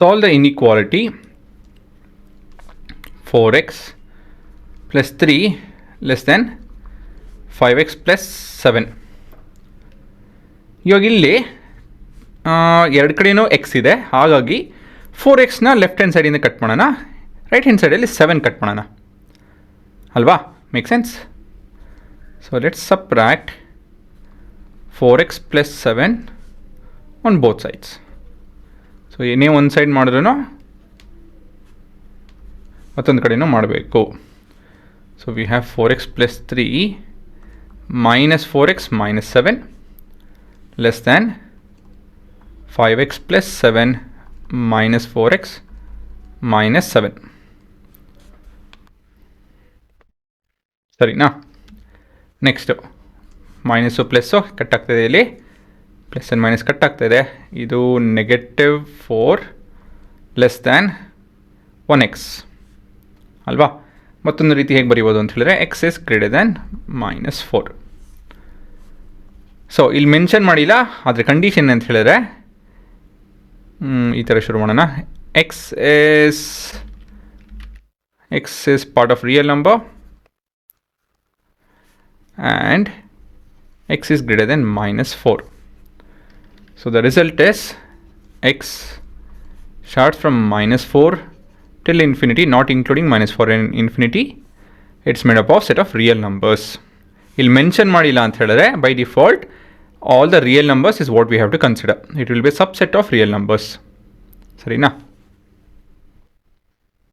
Solve the inequality 4x plus 3 less than 5x plus 7. ಇವಾಗ ಇಲ್ಲಿ ಎರಡು ಕಡೆಯೂ ಎಕ್ಸ್ ಇದೆ, ಹಾಗಾಗಿ 4xನ ಲೆಫ್ಟ್ ಹ್ಯಾಂಡ್ ಸೈಡಿಂದ ಕಟ್ ಮಾಡೋಣ, ರೈಟ್ ಹ್ಯಾಂಡ್ ಸೈಡಲ್ಲಿ 7 ಕಟ್ ಮಾಡೋಣ ಅಲ್ವಾ? Make sense? So let's subtract 4x plus 7 on both sides. So ಏನೇ ಒಂದು ಸೈಡ್ ಮಾಡಿದ್ರೂ ಮತ್ತೊಂದು ಕಡೆಯೂ ಮಾಡಬೇಕು. So we have 4x plus 3 minus 4x minus 7 less than 5x plus 7 minus 4x minus 7. ಸರಿನಾ? ನೆಕ್ಸ್ಟು ಮೈನಸ್ಸು ಪ್ಲಸ್ಸು ಕಟ್ ಆಗ್ತಾಯಿದೆ, ಇಲ್ಲಿ plus and minus cut ಆಗ್ತಾಯಿದೆ. ಇದು -4 ಲೆಸ್ ದ್ಯಾನ್ 1x ಅಲ್ವಾ? ಮತ್ತೊಂದು ರೀತಿ ಹೇಗೆ ಬರೀಬೋದು ಅಂತ ಹೇಳಿದ್ರೆ X is greater than -4. So ಇಲ್ಲಿ ಮೆನ್ಷನ್ ಮಾಡಿಲ್ಲ, ಆದರೆ ಕಂಡೀಷನ್ ಅಂತ ಹೇಳಿದ್ರೆ ಈ ಥರ ಶುರು ಮಾಡೋಣ. X is part of real number and x is greater than -4. So the result is x starts from -4 till infinity, not including -4 and infinity. It's made up of set of real numbers. I'll mention madilla ant helidre by default all the real numbers is what we have to consider. It will be a subset of real numbers. Sarina?